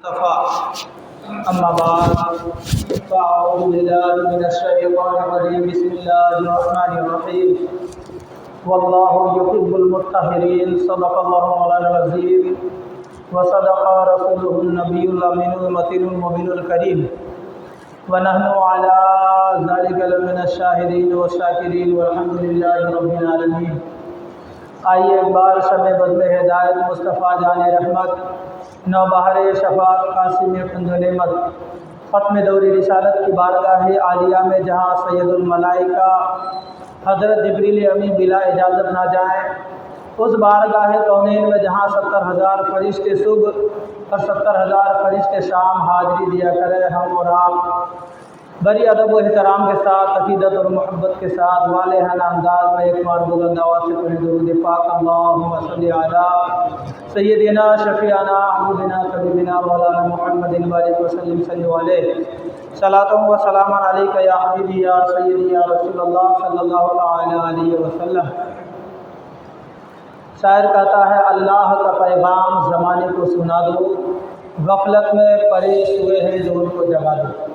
أما بعد فأعوذ بالله من الشيطان الرجيم بسم الله الرحمن الرحيم والله يحب المطهرين صدق الله مولانا العظيم وصدق رسوله النبي الأمين المتين المبين الكريم ونحن على ذلك لمن الشاهدين والشاكرين والحمد لله رب العالمين۔ آئیے ایک بار شب بزم ہدایت مصطفیٰ جان رحمت نوبہار شفاعت قاسم کنز نعمت ختم دور رسالت کی بارگاہ عالیہ میں جہاں سید الملائکہ حضرت جبریل امین بلا اجازت نہ جائیں، اس بارگاہ کونین میں جہاں 70,000 فرشتے صبح اور 70,000 فرشتے شام حاضری دیا کرے، ہم اور آپ بڑی ادب و احترام کے ساتھ عقیدت اور محبت کے ساتھ والہانہ انداز میں ایک بار بلند آواز سے پڑھیں درود پاک اللہم صلی علی سیدنا شفیعنا حبیبنا طبیبنا مولانا محمد بارک وسلم صلی علیہ صلاۃ و سلام علیک یا حبیبی یا سیدی یا رسول اللہ صلی اللہ تعالی علیہ وسلم۔ شاعر کہتا ہے اللہ کا پیغام زمانے کو سنا دو، غفلت میں پڑے ہوئے ہیں جو ان کو جگا دو۔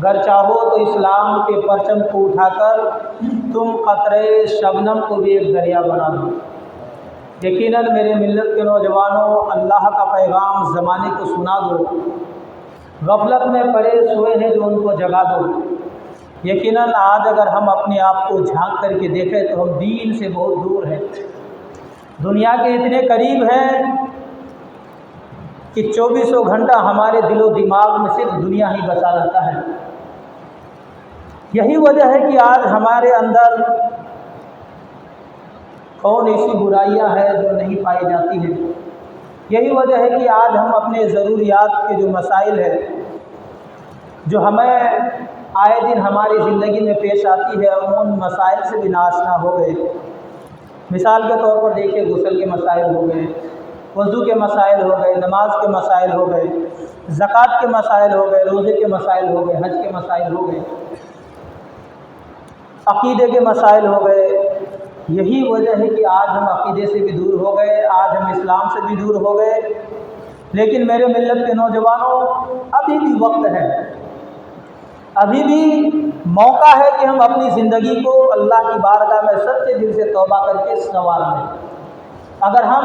گر چاہو تو اسلام کے پرچم کو اٹھا کر تم قطرے شبنم کو بھی ایک دریا بنا دو۔ یقیناً میرے ملت کے نوجوانوں، اللہ کا پیغام زمانے کو سنا دو، غفلت میں پڑے سوئے ہیں جو ان کو جگا دو۔ یقیناً آج اگر ہم اپنے آپ کو جھانک کر کے دیکھیں تو ہم دین سے بہت دور ہیں، دنیا کے اتنے قریب ہیں کہ 24 گھنٹہ ہمارے دل و دماغ میں صرف دنیا ہی بسا رہتا ہے۔ یہی وجہ ہے کہ آج ہمارے اندر کون ایسی برائیاں ہیں جو نہیں پائی جاتی ہیں۔ یہی وجہ ہے کہ آج ہم اپنے ضروریات کے جو مسائل ہیں جو ہمیں آئے دن ہماری زندگی میں پیش آتی ہے، ان مسائل سے بھی ناآشنا ہو گئے۔ مثال کے طور پر دیکھیے، غسل کے مسائل ہو گئے، وضو کے مسائل ہو گئے، نماز کے مسائل ہو گئے، زکوٰۃ کے مسائل ہو گئے، روزے کے مسائل ہو گئے، حج کے مسائل ہو گئے، عقیدے کے مسائل ہو گئے۔ یہی وجہ ہے کہ آج ہم عقیدے سے بھی دور ہو گئے، آج ہم اسلام سے بھی دور ہو گئے۔ لیکن میرے ملت کے نوجوانوں، ابھی بھی وقت ہے، ابھی بھی موقع ہے کہ ہم اپنی زندگی کو اللہ کی بارگاہ میں سچے دل سے توبہ کر کے سنوار لیں۔ اگر ہم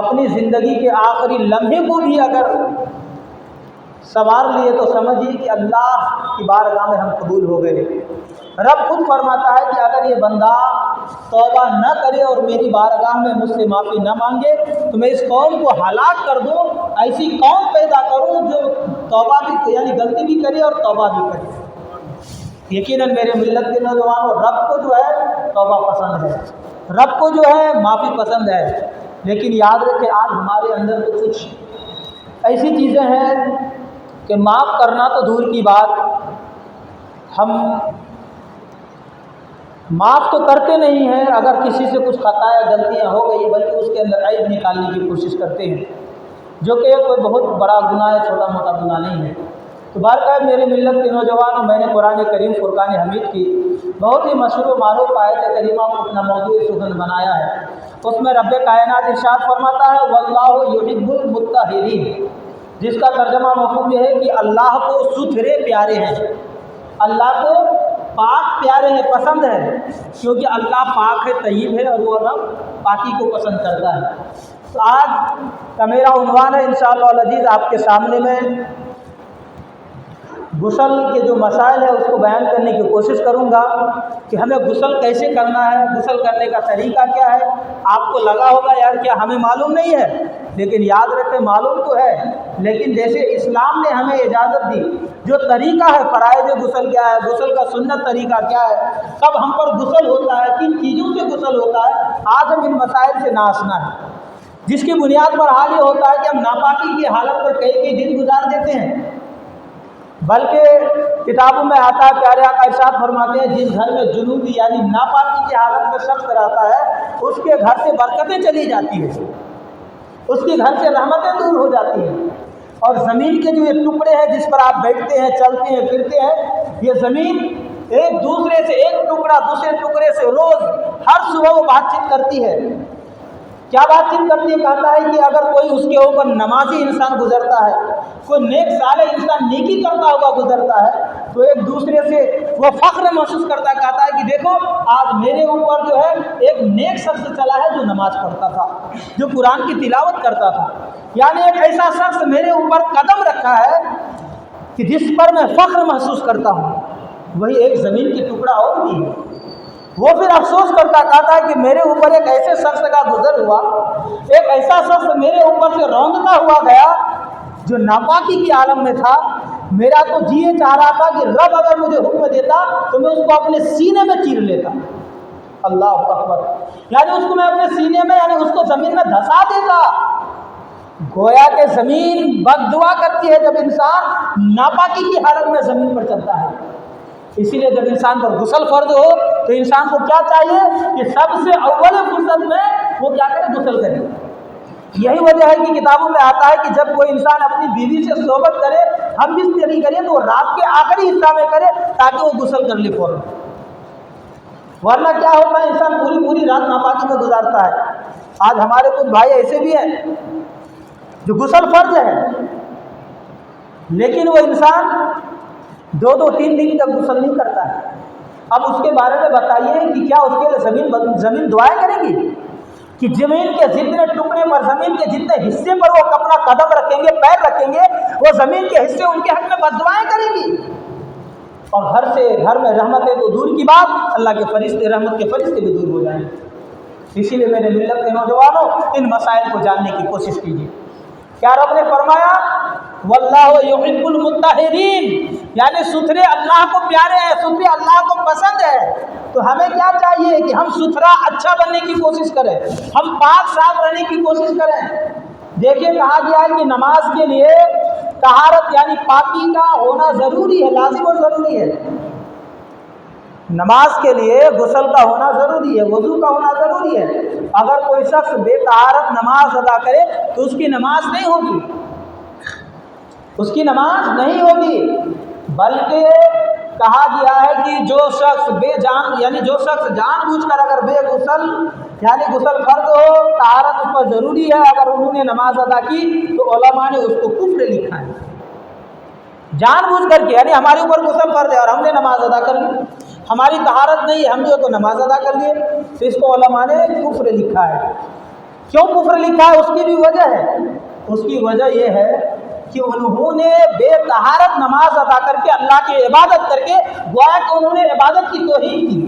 اپنی زندگی کے آخری لمحے کو بھی اگر سنوار لیے تو سمجھیے کہ اللہ کی بارگاہ میں ہم قبول ہو گئے۔ رب خود فرماتا ہے کہ اگر یہ بندہ توبہ نہ کرے اور میری بارگاہ میں مجھ سے معافی نہ مانگے تو میں اس قوم کو ہلاک کر دوں، ایسی قوم پیدا کروں جو توبہ بھی یعنی غلطی بھی کرے اور توبہ بھی کرے۔ یقیناً میرے ملت کے نوجوانوں، رب کو جو ہے توبہ پسند ہے، رب کو جو ہے معافی پسند ہے، لیکن یاد رکھیں آج ہمارے اندر تو کچھ ایسی چیزیں ہیں کہ معاف کرنا تو دور کی بات، ہم معاف تو کرتے نہیں ہیں، اگر کسی سے کچھ خطا یا غلطیاں ہو گئی بلکہ اس کے اندر عیب نکالنے کی کوشش کرتے ہیں، جو کہ کوئی بہت بڑا گناہ ہے، چھوٹا موٹا گناہ نہیں ہے۔ تو بہرکیف میرے ملت کے نوجوانوں، میں نے قرآن کریم فرقان حمید کی بہت ہی مشہور و معروف آیت کریمہ کو اپنا موضوع سخن بنایا ہے۔ اس میں رب کائنات ارشاد فرماتا ہے واللہ یحب المطہرین، جس کا ترجمہ مفہوم یہ ہے کہ اللہ کو ستھرے پیارے ہیں، اللہ کو پاک پیارے ہیں، پسند ہے، کیونکہ اللہ پاک ہے، طیب ہے، اور وہ رب پاکی کو پسند کرتا ہے۔ تو آج کا میرا عنوان ہے انشاءاللہ العزیز آپ کے سامنے میں غسل کے جو مسائل ہیں اس کو بیان کرنے کی کوشش کروں گا کہ ہمیں غسل کیسے کرنا ہے، غسل کرنے کا طریقہ کیا ہے۔ آپ کو لگا ہوگا یار کیا ہمیں معلوم نہیں ہے، لیکن یاد رکھیں معلوم تو ہے، لیکن جیسے اسلام نے ہمیں اجازت دی، جو طریقہ ہے فرائض غسل کیا ہے، غسل کا سنت طریقہ کیا ہے، کب ہم پر غسل ہوتا ہے، کن چیزوں سے غسل ہوتا ہے، آج ہم ان مسائل سے ناآشنا ہیں، جس کی بنیاد پر حال یہ ہوتا ہے کہ ہم ناپاکی کی حالت پر کئی دن گزار دیتے ہیں۔ بلکہ کتابوں میں آتا ہے، پیارے آقا ارشاد فرماتے ہیں جس گھر میں جنوبی یعنی ناپاکی کی حالت میں شخص رہتا ہے اس کے گھر سے برکتیں چلی جاتی ہیں، اس کے گھر سے رحمتیں دور ہو جاتی ہیں، اور زمین کے جو یہ ٹکڑے ہیں جس پر آپ بیٹھتے ہیں، چلتے ہیں، پھرتے ہیں، یہ زمین ایک دوسرے سے، ایک ٹکڑا دوسرے ٹکڑے سے روز ہر صبح وہ بات چیت کرتی ہے، کیا بات چیت کرتی ہے؟ کہتا ہے کہ اگر کوئی اس کے اوپر نمازی انسان گزرتا ہے، کوئی نیک صالح انسان نیکی کرتا ہوا گزرتا ہے، تو ایک دوسرے سے وہ فخر محسوس کرتا ہے، کہتا ہے کہ دیکھو آج میرے اوپر جو ہے ایک نیک شخص چلا ہے جو نماز پڑھتا تھا، جو قرآن کی تلاوت کرتا تھا، یعنی ایک ایسا شخص میرے اوپر قدم رکھا ہے کہ جس پر میں فخر محسوس کرتا ہوں۔ وہی ایک زمین کی ٹکڑا اور بھی ہے، وہ پھر افسوس کرتا، کہتا ہے کہ میرے اوپر ایک ایسے شخص کا گزر ہوا، ایک ایسا شخص میرے اوپر سے روندتا ہوا گیا جو ناپاکی کی عالم میں تھا۔ میرا تو جی یہ چاہ رہا تھا کہ رب اگر مجھے حکم دیتا تو میں اس کو اپنے سینے میں چیر لیتا۔ اللہ اکبر، یعنی اس کو میں اپنے سینے میں، یعنی اس کو زمین میں دھسا دیتا۔ گویا کہ زمین بد دعا کرتی ہے جب انسان ناپاکی کی حالت میں زمین پر چلتا ہے۔ اسی لیے جب انسان پر غسل فرض ہو تو انسان کو کیا چاہیے کہ سب سے اول فرصت میں وہ کیا کرے؟ غسل کرے۔ یہی وجہ ہے کہ کتابوں میں آتا ہے کہ جب کوئی انسان اپنی بیوی سے صحبت کرے، ہم جس طریقے کرے تو وہ رات کے آخری حصہ میں کرے تاکہ وہ غسل کر لے فوراً، ورنہ کیا ہوتا ہے انسان پوری رات ناپاکی میں گزارتا ہے۔ آج ہمارے کچھ بھائی ایسے بھی ہیں جو غسل فرض ہے لیکن وہ انسان 2-3 دن تک غسل نہیں کرتا ہے۔ اب اس کے بارے میں بتائیے کہ کیا اس کے لیے زمین دعائیں کرے گی کہ زمین کے جتنے ٹکڑے پر، زمین کے جتنے حصے پر وہ اپنا قدم رکھیں گے، پیر رکھیں گے، وہ زمین کے حصے ان کے حق میں بد دعائیں کریں گی؟ اور گھر میں رحمتیں تو دور کی بات، اللہ کے فرشتے، رحمت کے فرشتے بھی دور ہو جائیں گے۔ اسی لیے میرے ملت کے نوجوانوں ان مسائل کو جاننے کی کوشش کیجیے۔ کیا رب نے فرمایا واللہ یحب المطہرین، یعنی ستھرے اللہ کو پیارے ہیں، ستھرے اللہ کو پسند ہے۔ تو ہمیں کیا چاہیے کہ ہم ستھرا اچھا بننے کی کوشش کریں، ہم پاک صاف رہنے کی کوشش کریں۔ دیکھیے کہا گیا ہے کہ نماز کے لیے طہارت یعنی پاکی کا ہونا ضروری ہے، لازم و ضروری ہے۔ نماز کے لیے غسل کا ہونا ضروری ہے، وضو کا ہونا ضروری ہے۔ اگر کوئی شخص بے طہارت نماز ادا کرے تو اس کی نماز نہیں ہوگی، اس کی نماز نہیں ہوگی، بلکہ کہا گیا ہے کہ جو شخص جو شخص جان بوجھ کر اگر بے غسل یعنی غسل فرض ہو، طہارت اس پر ضروری ہے، اگر انہوں نے نماز ادا کی تو علماء نے اس کو کفر لکھا ہے۔ جان بوجھ کر کے، یعنی ہمارے اوپر غسل فرض ہے اور ہم نے نماز ادا کر لی، ہماری طہارت نہیں ہے، ہم جو تو نماز ادا کر لیے، تو اس کو علماء نے کفر لکھا ہے۔ کیوں کفر لکھا ہے؟ اس کی بھی وجہ ہے۔ اس کی وجہ یہ ہے کہ انہوں نے بے طہارت نماز ادا کر کے اللہ کی عبادت کر کے گویا کہ انہوں نے عبادت کی توہین کی۔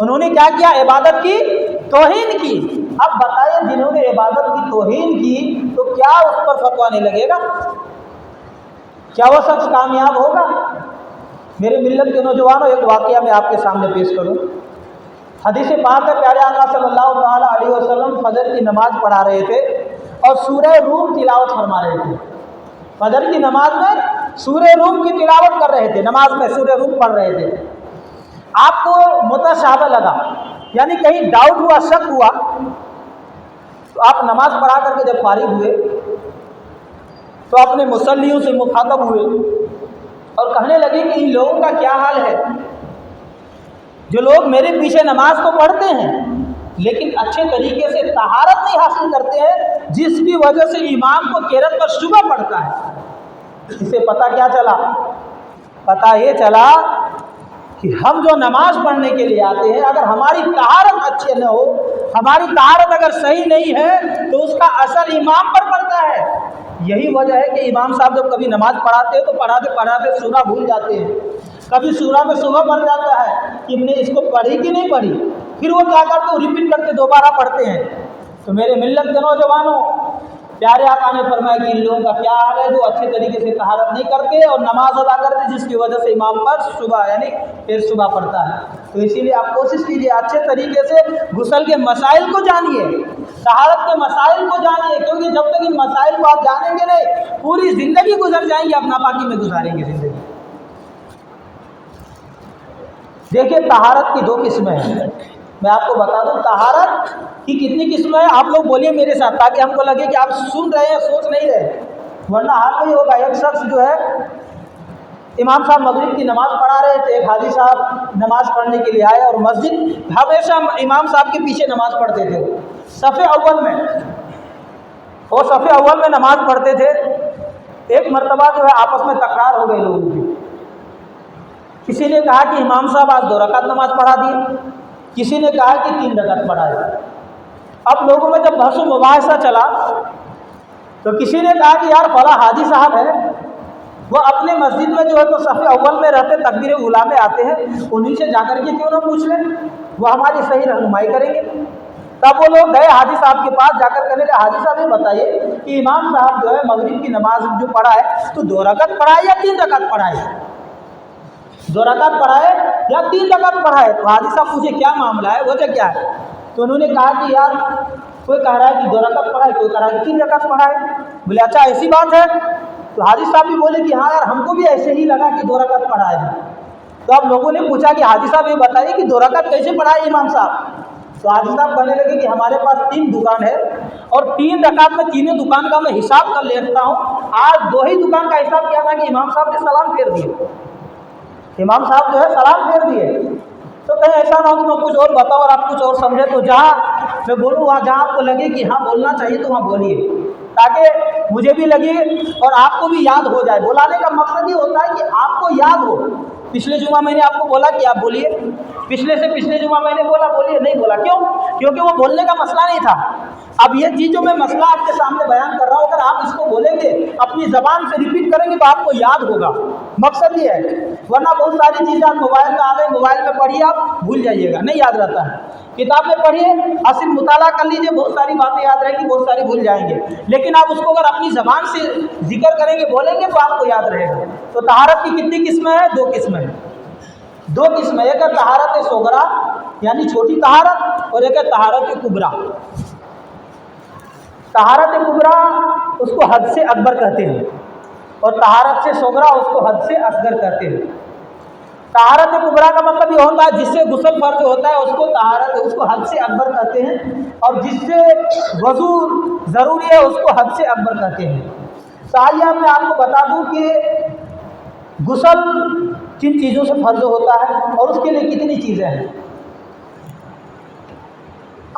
انہوں نے کیا کیا؟ عبادت کی توہین کی۔ اب بتائیے جنہوں نے عبادت کی توہین کی تو کیا اس پر فتویٰ نہیں لگے گا؟ کیا وہ شخص کامیاب ہوگا؟ میرے ملت کے نوجوانوں، ایک واقعہ میں آپ کے سامنے پیش کروں۔ حدیث پاک ہے، پیارے آقا صلی اللہ تعالیٰ علیہ وسلم فجر کی نماز پڑھا رہے تھے اور سورہ روم تلاوت فرما رہے تھے۔ فجر کی نماز میں سورہ روم کی تلاوت کر رہے تھے، نماز میں سورہ روم پڑھ رہے تھے۔ آپ کو متشابہ لگا، یعنی کہیں ڈاؤٹ ہوا، شک ہوا، تو آپ نماز پڑھا کر کے جب فارغ ہوئے تو اپنے مصلیوں سے مخاطب ہوئے اور کہنے لگے کہ ان لوگوں کا کیا حال ہے جو لوگ میرے پیچھے نماز تو پڑھتے ہیں لیکن اچھے طریقے سے طہارت نہیں حاصل کرتے ہیں، جس کی وجہ سے امام کو قرات پر شبہ پڑتا ہے۔ اسے پتہ کیا چلا؟ پتہ یہ چلا کہ ہم جو نماز پڑھنے کے لیے آتے ہیں، اگر ہماری طہارت اچھی نہ ہو، ہماری طہارت اگر صحیح نہیں ہے تو اس کا اثر امام پر پڑتا ہے۔ یہی وجہ ہے کہ امام صاحب جب کبھی نماز پڑھاتے ہیں تو پڑھاتے سورہ بھول جاتے ہیں، کبھی سورہ میں صبح پڑھ جاتا ہے کہ ہم نے اس کو پڑھی کہ نہیں پڑھی، پھر وہ کیا کرتے ہیں؟ ریپیٹ کرتے دوبارہ پڑھتے ہیں۔ تو میرے ملت کے نوجوانوں، پیارے آقا نے فرمایا کہ ان لوگوں کا کیا حال ہے جو اچھے طریقے سے طہارت نہیں کرتے اور نماز ادا کرتے، جس کی وجہ سے امام پر صبح یعنی پھر صبح پڑتا ہے۔ تو اسی لیے آپ کوشش کیجیے اچھے طریقے سے غسل کے مسائل کو جانیے، طہارت کے مسائل کو جانیے، کیونکہ جب تک ان مسائل کو آپ جانیں گے نہیں، پوری زندگی گزر جائیں گے، آپ ناپاکی میں گزاریں گے زندگی۔ دیکھیے طہارت کی 2 قسمیں ہیں، میں آپ کو بتا دوں طہارت کی کتنی قسمیں ہیں۔ آپ لوگ بولیے میرے ساتھ تاکہ ہم کو لگے کہ آپ سن رہے ہیں، سوچ نہیں رہے، ورنہ حال نہیں ہوگا۔ ایک شخص جو ہے امام صاحب مغرب کی نماز پڑھا رہے تھے، ایک حاجی صاحب نماز پڑھنے کے لیے آئے اور مسجد ہمیشہ امام صاحب کے پیچھے نماز پڑھتے تھے، صف اول میں، وہ صف اول میں نماز پڑھتے تھے۔ ایک مرتبہ جو ہے آپس میں تکرار ہو گئی لوگوں کی، کسی نے کہا کہ امام صاحب آج 2 رکعت نماز پڑھا دی، کسی نے کہا کہ 3 رکعت پڑھائے۔ اب لوگوں میں جب بحث و مباحثہ چلا تو کسی نے کہا کہ یار فلاں حاجی صاحب ہے، وہ اپنے مسجد میں جو ہے تو صف اول میں رہتے، تکبیر اولیٰ میں آتے ہیں، انہیں سے جا کر کے کیوں نہ پوچھ لیں، وہ ہماری صحیح رہنمائی کریں گے۔ تب وہ لوگ گئے حاجی صاحب کے پاس، جا کر کہنے لگے حاجی صاحب یہ بتائیے کہ امام صاحب جو ہے مغرب کی نماز جو پڑھائے تو 2 رکعت پڑھائے یا 3 رکعت پڑھائے، 2 رکعت پڑھائے یا 3 رکعت پڑھائے؟ تو حاجی صاحب پوچھے کیا معاملہ ہے، وجہ کیا ہے؟ تو انہوں نے کہا کہ یار کوئی کہہ رہا ہے کہ 2 رکعت پڑھائے، کوئی کہہ رہا ہے کہ 3 رکعت پڑھائے۔ بولے اچھا ایسی بات ہے؟ تو حاجی صاحب بھی بولے کہ ہاں یار ہم کو بھی ایسے ہی لگا کہ 2 رکعت پڑھائے ہیں۔ تو اب لوگوں نے پوچھا کہ حاجی صاحب یہ بتائیے کہ 2 رکعت کیسے پڑھائے امام صاحب؟ تو حاجی صاحب کہنے لگے کہ ہمارے پاس 3 دکان ہے اور 3 رکعت میں تینوں دکان کا میں حساب کر لیتا ہوں، آج 2 ہی دکان کا حساب کیا تھا کہ امام صاحب نے سلام پھیر دیے، امام صاحب جو ہے سلام پھیر دیے۔ تو کہیں ایسا نہ ہو کہ میں کچھ اور بتاؤں اور آپ کچھ اور سمجھے، تو جہاں میں بولوں وہاں جہاں آپ کو لگے کہ ہاں بولنا چاہیے تو وہاں بولیے، تاکہ مجھے بھی لگے اور آپ کو بھی یاد ہو جائے۔ بلانے کا مقصد یہ ہوتا ہے کہ آپ کو یاد ہو۔ پچھلے جمعہ میں نے آپ کو بولا کہ آپ بولیے، پچھلے سے پچھلے جمعہ میں نے بولا بولیے، نہیں بولا، کیوں؟ کیونکہ وہ بولنے کا مسئلہ نہیں تھا۔ اب یہ چیز جو میں مسئلہ آپ کے سامنے بیان کر رہا ہوں، اگر آپ اس کو بولیں گے، اپنی زبان سے ریپیٹ کریں گے تو آپ کو یاد ہوگا، مقصد یہ ہے۔ ورنہ بہت ساری چیزیں آپ موبائل میں آ گئی، موبائل میں پڑھیے، آپ بھول جائیے گا، نہیں یاد رہتا ہے۔ کتاب میں پڑھیے، اصل مطالعہ کر لیجیے، بہت ساری باتیں یاد رہیں گی، بہت ساری بھول جائیں گے، لیکن آپ اس کو اگر اپنی زبان سے ذکر کریں گے، بولیں گے تو آپ کو یاد رہے گا۔ تو طہارت کی کتنی قسمیں ہیں؟ 2 قسمیں ہیں، 2 قسمیں، ایک ہے طہارت صغریٰ یعنی چھوٹی طہارت، اور ایک ہے طہارت کبریٰ۔ طہارت کبریٰ اس کو حد سے اکبر کہتے ہیں اور طہارت سے صغریٰ اس کو حد سے اصغر کہتے ہیں۔ طہارت کبریٰ کا مطلب یہ ہوتا ہے جس سے غسل فرض ہوتا ہے اس کو طہارت، اس کو حد سے اکبر کہتے ہیں، اور جس سے وضو ضروری ہے اس کو حد سے اکبر کہتے ہیں۔ ساحلیہ میں آپ کو بتا دوں کہ غسل کن چیزوں سے فرض ہوتا ہے اور اس کے لیے کتنی چیزیں ہیں۔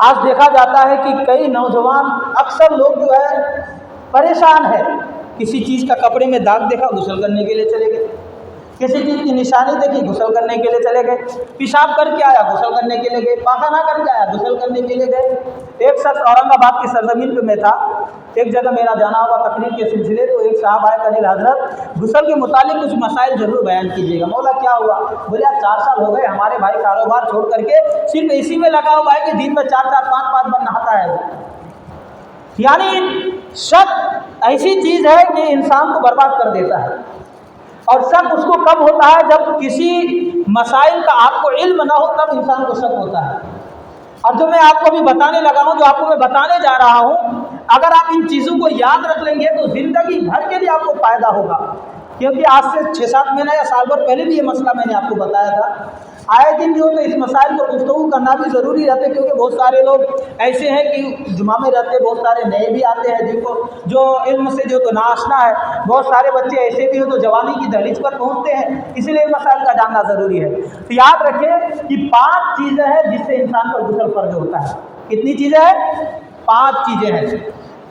آج دیکھا جاتا ہے کہ کئی نوجوان، اکثر لوگ جو ہے پریشان ہے، کسی چیز کا کپڑے میں داغ دیکھا غسل کرنے کے لیے چلے گئے، کسی چیز کی نشانی دیکھی غسل کرنے کے لیے چلے گئے، پیشاب کر کے آیا غسل کرنے کے لیے گئے، پاخانہ کر کے آیا غسل کرنے کے لیے گئے۔ ایک شخص اورنگ آباد کی سرزمین پہ میں تھا، ایک جگہ میرا جانا ہوا تقریر کے سلسلے، تو ایک صاحب آئے کہ حضرت غسل کے متعلق کچھ مسائل ضرور بیان کیجیے گا۔ مولا کیا ہوا؟ بولے 4 سال ہو گئے ہمارے بھائی کاروبار چھوڑ کر کے صرف اسی میں لگا ہوا ہے کہ دن میں 4 5 بار نہاتا ہے۔ یعنی شک ایسی چیز ہے کہ انسان کو برباد کر دیتا ہے، اور شک اس کو کب ہوتا ہے؟ جب کسی مسائل کا آپ کو علم نہ ہو، تب انسان کو شک ہوتا ہے۔ اور جو میں آپ کو ابھی بتانے لگا ہوں، جو آپ کو میں بتانے جا رہا ہوں، اگر آپ ان چیزوں کو یاد رکھ لیں گے تو زندگی بھر کے لیے آپ کو فائدہ ہوگا۔ کیونکہ آج سے 6 7 مہینہ یا سال بھر پہلے بھی یہ مسئلہ میں نے آپ کو بتایا تھا۔ آئے دن جو تو اس مسائل پر گفتگو کرنا بھی ضروری رہتا ہے، کیونکہ بہت سارے لوگ ایسے ہیں کہ جمعہ میں رہتے، بہت سارے نئے بھی آتے ہیں جن کو جو علم سے جو تو ناشنا ہے، بہت سارے بچے ایسے بھی ہو تو جوانی کی دہلیز پر پہنچتے ہیں، اسی لیے مسائل کا جاننا ضروری ہے۔ تو یاد رکھیں کہ 5 چیزیں ہیں جس سے انسان پر غسل فرض ہوتا ہے۔ کتنی چیزیں ہیں؟ 5 چیزیں ہیں۔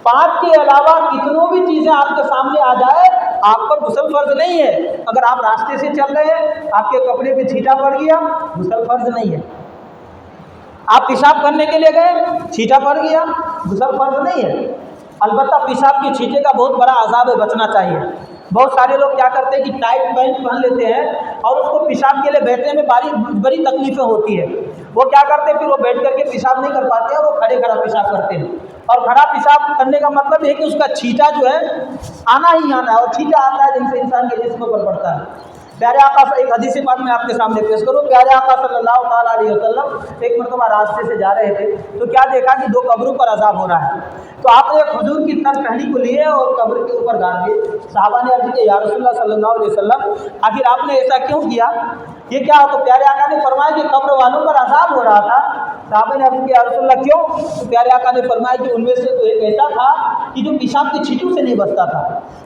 5 کے علاوہ کتنوں بھی چیزیں آپ کے سامنے آ جائے، آپ پر غسل فرض نہیں ہے۔ اگر آپ راستے سے چل رہے ہیں، آپ کے کپڑے پہ چھینٹا پڑ گیا، غسل فرض نہیں ہے۔ آپ پیشاب کرنے کے لیے گئے، چھینٹا پڑ گیا، غسل فرض نہیں ہے۔ البتہ پیشاب کے چھینٹے کا بہت بڑا عذاب ہے، بچنا چاہیے۔ بہت سارے لوگ کیا کرتے ہیں کہ ٹائٹ پینٹ پہن لیتے ہیں اور اس کو پیشاب کے لیے بیٹھنے میں بڑی تکلیفیں ہوتی ہے، وہ کیا کرتے ہیں پھر وہ بیٹھ کر کے پیشاب نہیں کر پاتے ہیں، وہ کھڑے کھڑا پیشاب کرتے ہیں۔ اور کھڑا پیشاب کرنے کا مطلب یہ کہ اس کا چھینٹا جو ہے آنا ہی آنا ہے، اور چھینٹا آتا ہے جن سے انسان کے جسم پر پڑتا ہے۔ پیارے آقا ایک حدیث پاک میں آپ کے سامنے پیش کروں۔ پیارے آقا صلی اللہ تعالیٰ علیہ وسلم ایک مرتبہ راستے سے جا رہے تھے تو کیا دیکھا کہ 2 قبروں پر عذاب ہو رہا ہے، تو آپ نے ایک کھجور کی تر ٹہنی کو لیے اور قبر کے اوپر گاڑ دیے۔ صحابہ نے عرض کیا یا رسول اللہ صلی اللہ علیہ وسلم آخر آپ نے ایسا کیوں کیا؟ یہ کیا ہو؟ تو پیارے آقا نے فرمایا کہ قبر والوں پر عذاب ہو رہا تھا۔ صحابہ نے عرض کیا یا رسول اللہ کیوں؟ تو پیارے آقا نے فرمایا کہ ان میں سے تو ایک ایسا تھا کہ جو پیشاب کے چھینٹوں سے نہیں بچتا تھا۔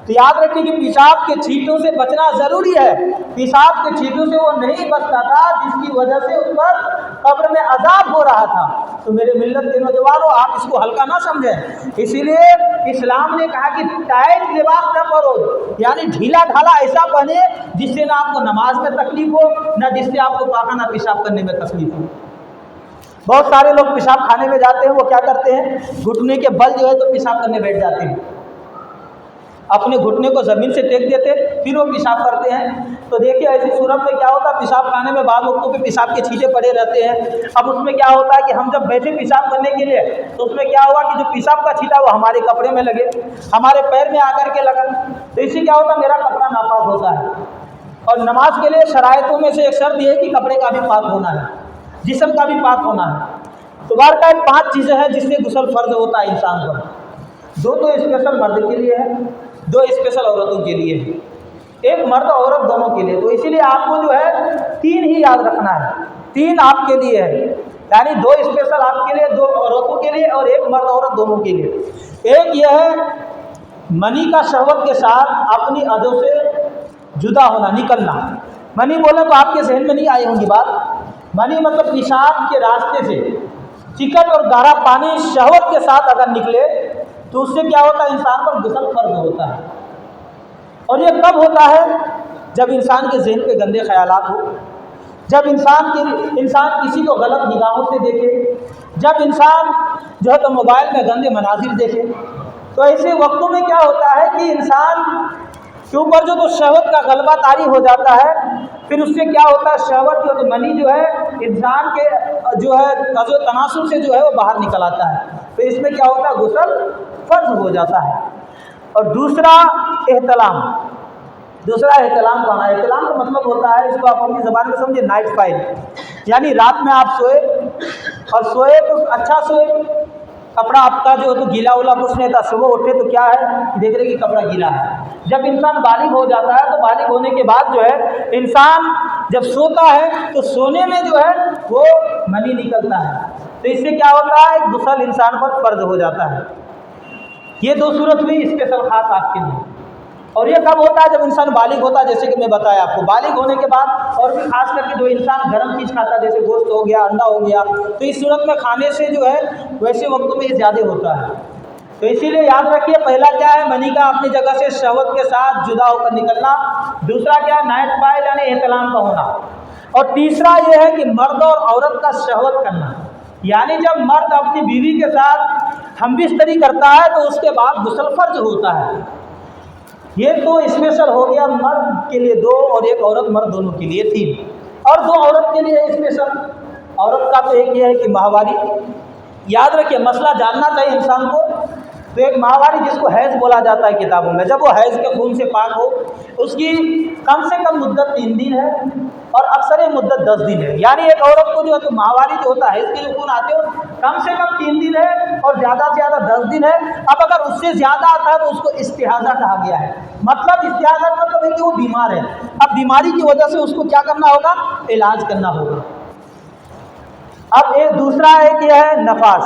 تو یاد رکھیے کہ پیشاب کے چھینٹوں سے بچنا ضروری ہے۔ پیشاب کے چھینٹوں سے وہ نہیں بچتا تھا جس کی وجہ سے اس پر قبر میں عذاب ہو رہا تھا۔ تو میرے ملت کے نوجوانوں، آپ اس کو ہلکا نہ سمجھیں۔ اسی لیے اسلام نے کہا کہ ٹائٹ لباس نہ پہنو، یعنی ڈھیلا ڈھالا ایسا پہنے جس سے نہ آپ کو نماز میں تکلیف ہو، نہ جس سے آپ کو پاخانہ پیشاب کرنے میں تکلیف ہو۔ بہت سارے لوگ پیشاب خانے میں جاتے ہیں، وہ کیا کرتے ہیں، گھٹنے کے بل جو ہے تو پیشاب کرنے بیٹھ جاتے ہیں، اپنے گھٹنے کو زمین سے ٹیک دیتے پھر وہ پیشاب کرتے ہیں۔ تو دیکھیے ایسی صورت میں کیا ہوتا ہے، پیشاب خانے میں بعض وقتوں پہ پیشاب کے چھینٹے پڑے رہتے ہیں۔ اب اس میں کیا ہوتا ہے کہ ہم جب بیٹھے پیشاب کرنے کے لیے تو اس میں کیا ہوا کہ جو پیشاب کا چھینٹا وہ ہمارے کپڑے میں لگے، ہمارے پیر میں آ کر کے لگا، تو اس سے کیا ہوتا ہے میرا کپڑا ناپاک ہوتا ہے۔ اور نماز کے لیے شرائطوں میں سے ایک شرط یہ ہے کہ کپڑے کا بھی پاک ہونا ہے، جسم کا بھی پاک ہونا ہے۔ تو بہرکیف 5 چیزیں ہیں جس سے غسل فرض ہوتا ہے انسان پر۔ 2 تو اسپیشل مرد کے لیے ہے، 2 اسپیشل عورتوں کے لیے ہے، ایک مرد عورت دونوں کے لیے۔ تو اسی لیے آپ کو جو ہے 3 ہی یاد رکھنا ہے، 3 آپ کے لیے ہے، یعنی 2 اسپیشل آپ کے لیے، 2 عورتوں کے لیے اور ایک مرد عورت دونوں کے لیے۔ ایک یہ ہے منی کا شہوت کے ساتھ اپنی عضو سے جدا ہونا، نکلنا۔ منی بولے تو آپ کے ذہن میں نہیں آئی ہوں گی بات، منی مطلب پیشاب کے راستے سے چکن اور گاڑھا پانی شہوت کے ساتھ اگر نکلے تو اس سے کیا ہوتا ہے، انسان پر غسل فرض ہوتا ہے۔ اور یہ کب ہوتا ہے؟ جب انسان کے ذہن پہ گندے خیالات ہو، جب انسان کسی کو غلط نگاہوں سے دیکھے، جب انسان جو ہے تو موبائل میں گندے مناظر دیکھے، تو ایسے وقتوں میں کیا ہوتا ہے کہ انسان کے اوپر جو تو شہوت کا غلبہ طاری ہو جاتا ہے، پھر اس سے کیا ہوتا ہے، شہوت جو تو منی جو ہے انسان کے جو ہے عضو تناسل سے جو ہے وہ باہر نکل آتا ہے، تو اس میں کیا ہوتا ہے، غسل فرض ہو جاتا ہے۔ اور دوسرا احتلام کرنا۔ احتلام کا مطلب ہوتا ہے، اس کو آپ اپنی زبان میں سمجھے، نائٹ فائل، یعنی رات میں آپ سوئے اور سوئے تو اچھا سوئے، کپڑا آپ کا جو ہے تو گیلا ولا کچھ نہیں تھا، صبح اٹھے تو کیا ہے، دیکھ رہے کہ کپڑا گیلا ہے۔ جب انسان بالغ ہو جاتا ہے تو بالغ ہونے کے بعد جو ہے انسان جب سوتا ہے تو سونے میں جو ہے وہ منی نکلتا ہے، تو اس سے کیا ہوتا ہے، غسل انسان پر فرض ہو جاتا ہے۔ یہ 2 صورت ہوئی اسپیشل خاص آپ کے لیے۔ اور یہ کب ہوتا ہے، جب انسان بالغ ہوتا ہے، جیسے کہ میں بتایا آپ کو، بالغ ہونے کے بعد، اور بھی خاص کر کے جو انسان گرم چیز کھاتا ہے جیسے گوشت ہو گیا، انڈا ہو گیا، تو اس صورت میں کھانے سے جو ہے ویسے وقتوں میں یہ زیادہ ہوتا ہے۔ تو اسی لیے یاد رکھیے، پہلا کیا ہے، منی کا اپنی جگہ سے شہوت کے ساتھ جدا ہو کر نکلنا، دوسرا کیا ہے، نائٹ فائل یعنی احتلام کا ہونا، اور تیسرا یہ ہے کہ مرد اور عورت کا شہوت کرنا، یعنی جب مرد اپنی بیوی کے ساتھ ہم بستری کرتا ہے تو اس کے بعد غسل فرض ہوتا ہے۔ یہ تو اسپیشل ہو گیا مرد کے لیے 2 اور ایک عورت مرد دونوں کے لیے 3، اور 2 عورت کے لیے اسپیشل۔ عورت کا تو ایک یہ ہے کہ ماہواری، یاد رکھیے مسئلہ جاننا چاہیے انسان کو۔ تو ایک ماہواری جس کو حیض بولا جاتا ہے کتابوں میں، جب وہ حیض کے خون سے پاک ہو، اس کی کم سے کم مدت 3 دن ہے اور اکثر مدت 10 دن ہے، یعنی ایک عورت کو جو ہے تو ماہواری جو ہوتا ہے، حیض کے جو خون آتے ہو کم سے کم 3 دن ہے اور زیادہ سے زیادہ 10 دن ہے۔ اب اگر اس سے زیادہ آتا ہے تو اس کو استحاضہ کہا گیا ہے، مطلب استحاضہ مطلب ہے کہ وہ بیمار ہے، اب بیماری کی وجہ سے اس کو کیا کرنا ہوگا، علاج کرنا ہوگا۔ اب ایک دوسرا ایک یہ ہے نفاس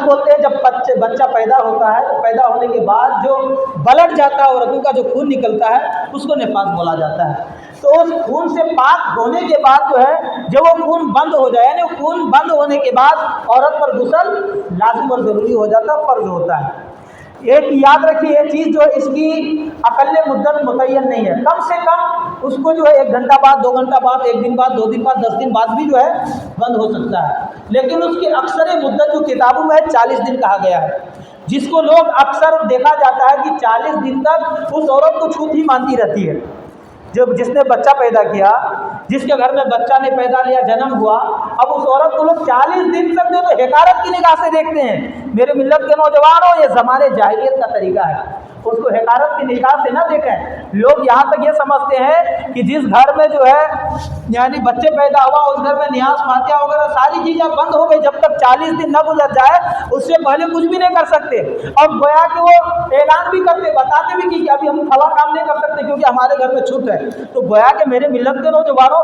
بولتے ہیں، جب بچہ پیدا ہوتا ہے تو پیدا ہونے کے بعد جو بلٹ جاتا ہے عورتوں کا جو خون نکلتا ہے اس کو نفاس بولا جاتا ہے۔ تو اس خون سے پاک ہونے کے بعد جو ہے جب وہ خون بند ہو جائے، یعنی خون بند ہونے کے بعد عورت پر غسل لازم اور ضروری ہو جاتا ہے، فرض ہوتا ہے۔ ایک یاد رکھیے یہ چیز جو ہے اس کی اقل مدت متعین نہیں ہے، کم سے کم اس کو جو ہے 1 گھنٹہ بعد، 2 گھنٹہ بعد، 1 دن بعد، 2 دن بعد، 10 دن بعد بھی جو ہے بند ہو سکتا ہے، لیکن اس کی اکثر مدت جو کتابوں میں 40 دن کہا گیا ہے، جس کو لوگ اکثر دیکھا جاتا ہے کہ 40 دن تک اس عورت کو چھوت ہی مانتی رہتی ہے۔ جس نے بچہ پیدا کیا، جس کے گھر میں بچہ نے پیدا لیا، جنم ہوا، اب اس عورت کو لوگ 40 دن تک جو تو حقارت کی نگاہ سے دیکھتے ہیں۔ میرے ملت کے نوجوانوں، یہ زمانے جاہلیت کا طریقہ ہے، اس کو حقارت کی نگاہ سے نہ دیکھیں۔ لوگ یہاں تک یہ سمجھتے ہیں کہ جس گھر میں جو ہے یعنی بچے پیدا ہوا اس گھر میں نیاز فاتحہ وغیرہ ساری چیزیں بند ہو گئی، جب تک 40 دن نہ گزر جائے اس سے پہلے کچھ بھی نہیں کر سکتے، اور گویا کہ وہ اعلان بھی کرتے، بتاتے بھی کہ ابھی ہم فلاں کام نہیں کر سکتے کیونکہ ہمارے گھر میں چھوت ہے۔ تو گویا کہ میرے ملت کے نوجوانوں،